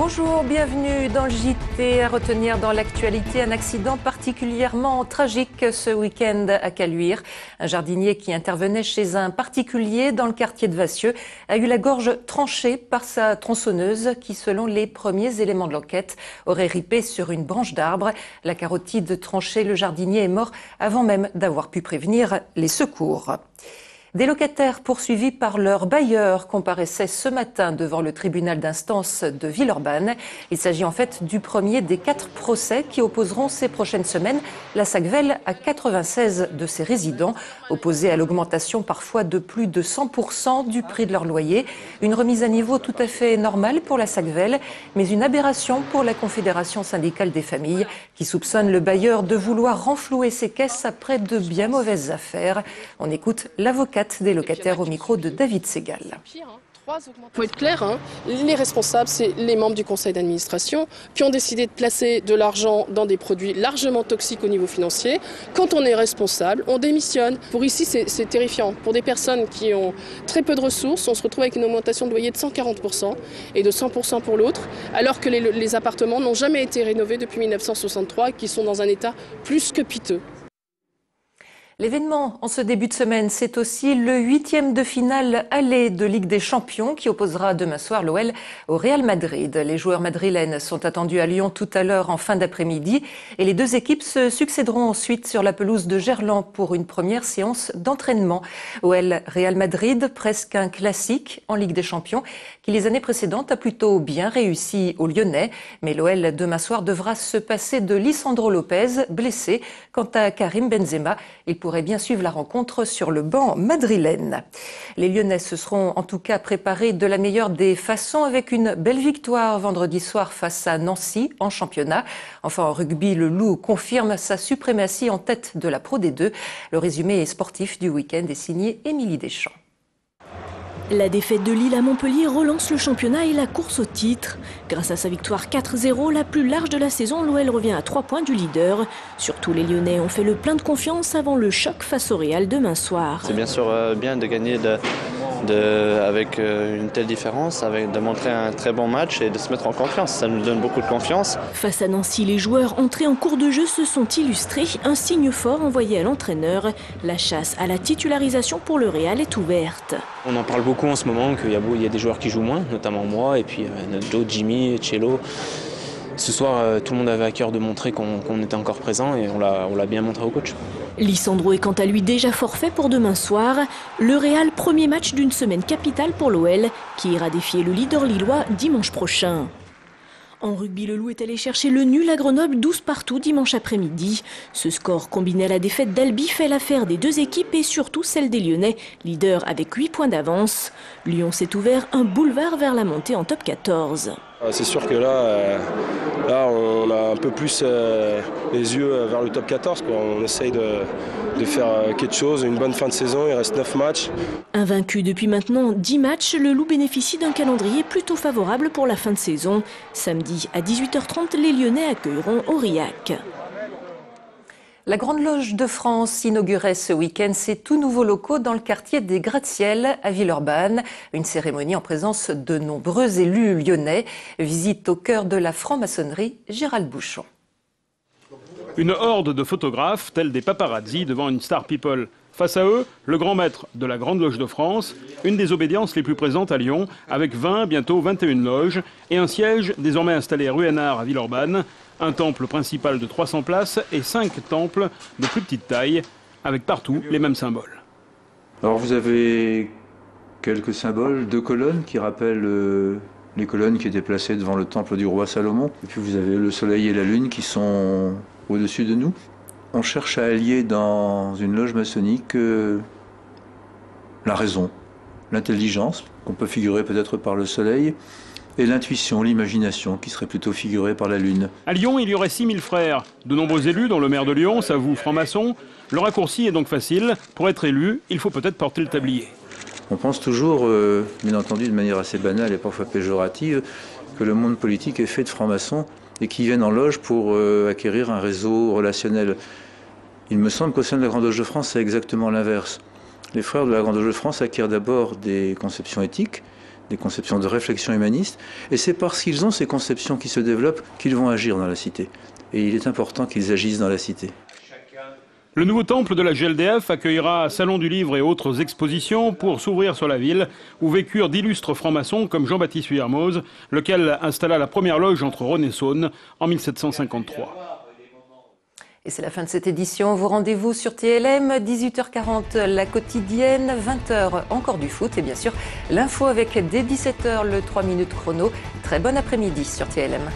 Bonjour, bienvenue dans le JT. À retenir dans l'actualité, un accident particulièrement tragique ce week-end à Caluire. Un jardinier qui intervenait chez un particulier dans le quartier de Vassieux a eu la gorge tranchée par sa tronçonneuse qui, selon les premiers éléments de l'enquête, aurait ripé sur une branche d'arbre. La carotide tranchée, le jardinier est mort avant même d'avoir pu prévenir les secours. Des locataires poursuivis par leur bailleur comparaissaient ce matin devant le tribunal d'instance de Villeurbanne. Il s'agit en fait du premier des 4 procès qui opposeront ces prochaines semaines la SACVEL à 96 de ses résidents, opposés à l'augmentation parfois de plus de 100% du prix de leur loyer. Une remise à niveau tout à fait normale pour la SACVEL, mais une aberration pour la Confédération syndicale des familles qui soupçonne le bailleur de vouloir renflouer ses caisses après de bien mauvaises affaires. On écoute l'avocate des locataires au micro de David Segal. Il faut être clair, les responsables, c'est les membres du conseil d'administration qui ont décidé de placer de l'argent dans des produits largement toxiques au niveau financier. Quand on est responsable, on démissionne. Pour ici, c'est terrifiant. Pour des personnes qui ont très peu de ressources, on se retrouve avec une augmentation de loyer de 140% et de 100% pour l'autre, alors que les appartements n'ont jamais été rénovés depuis 1963 et qui sont dans un état plus que piteux. L'événement en ce début de semaine, c'est aussi le 8e de finale aller de Ligue des Champions qui opposera demain soir l'OL au Real Madrid. Les joueurs madrilènes sont attendus à Lyon tout à l'heure en fin d'après-midi et les deux équipes se succéderont ensuite sur la pelouse de Gerland pour une première séance d'entraînement. OL Real Madrid, presque un classique en Ligue des Champions qui les années précédentes a plutôt bien réussi aux Lyonnais. Mais l'OL demain soir devra se passer de Lisandro Lopez, blessé. Quant à Karim Benzema, il pourrait bien suivre la rencontre sur le banc madrilène. Les Lyonnais se seront en tout cas préparés de la meilleure des façons avec une belle victoire vendredi soir face à Nancy en championnat. Enfin en rugby, le Loup confirme sa suprématie en tête de la Pro D2. Le résumé sportif du week-end est signé Émilie Deschamps. La défaite de Lille à Montpellier relance le championnat et la course au titre. Grâce à sa victoire 4-0, la plus large de la saison, l'OL revient à 3 points du leader. Surtout les Lyonnais ont fait le plein de confiance avant le choc face au Real demain soir. C'est bien sûr bien de gagner avec une telle différence, de montrer un très bon match et de se mettre en confiance. Ça nous donne beaucoup de confiance. Face à Nancy, les joueurs entrés en cours de jeu se sont illustrés. Un signe fort envoyé à l'entraîneur. La chasse à la titularisation pour le Real est ouverte. On en parle beaucoup en ce moment, qu'il y a des joueurs qui jouent moins, notamment moi, et puis Joe, Jimmy, Cello. Ce soir, tout le monde avait à cœur de montrer qu'on était encore présent et on l'a bien montré au coach. Lisandro est quant à lui déjà forfait pour demain soir. Le Real, premier match d'une semaine capitale pour l'OL, qui ira défier le leader lillois dimanche prochain. En rugby, le Loup est allé chercher le nul à Grenoble 12-partout dimanche après-midi. Ce score combiné à la défaite d'Albi fait l'affaire des deux équipes et surtout celle des Lyonnais, leader avec 8 points d'avance. Lyon s'est ouvert un boulevard vers la montée en top 14. C'est sûr que là on a un peu plus les yeux vers le top 14. On essaye de faire quelque chose, une bonne fin de saison, il reste 9 matchs. Invaincu depuis maintenant 10 matchs, le Loup bénéficie d'un calendrier plutôt favorable pour la fin de saison. Samedi à 18h30, les Lyonnais accueilleront Aurillac. La Grande Loge de France inaugurait ce week-end ses tout nouveaux locaux dans le quartier des Gratte-Ciel à Villeurbanne. Une cérémonie en présence de nombreux élus lyonnais. Visite au cœur de la franc-maçonnerie, Gérald Bouchon. Une horde de photographes, tels des paparazzi devant une star people. Face à eux, le grand maître de la Grande Loge de France, une des obédiences les plus présentes à Lyon, avec 20, bientôt 21 loges, et un siège désormais installé rue Hénard à Villeurbanne, un temple principal de 300 places et 5 temples de plus petite taille, avec partout les mêmes symboles. Alors vous avez quelques symboles, 2 colonnes qui rappellent les colonnes qui étaient placées devant le temple du roi Salomon, et puis vous avez le soleil et la lune qui sont au-dessus de nous. On cherche à allier dans une loge maçonnique la raison, l'intelligence, qu'on peut figurer peut-être par le soleil, et l'intuition, l'imagination, qui serait plutôt figurée par la lune. À Lyon, il y aurait 6000 frères. De nombreux élus, dont le maire de Lyon, s'avoue franc-maçon. Le raccourci est donc facile. Pour être élu, il faut peut-être porter le tablier. On pense toujours, bien entendu de manière assez banale et parfois péjorative, que le monde politique est fait de francs-maçons et qui viennent en loge pour acquérir un réseau relationnel. Il me semble qu'au sein de la Grande Loge de France, c'est exactement l'inverse. Les frères de la Grande Loge de France acquièrent d'abord des conceptions éthiques, des conceptions de réflexion humaniste, et c'est parce qu'ils ont ces conceptions qui se développent qu'ils vont agir dans la cité. Et il est important qu'ils agissent dans la cité. Le nouveau temple de la GLDF accueillera Salon du Livre et autres expositions pour s'ouvrir sur la ville, où vécurent d'illustres francs-maçons comme Jean-Baptiste Vuillermoz, lequel installa la première loge entre Rhône et Saône en 1753. Et c'est la fin de cette édition. Vos rendez-vous sur TLM, 18h40 la quotidienne, 20h encore du foot et bien sûr l'info avec dès 17h le 3 minutes chrono. Très bon après-midi sur TLM.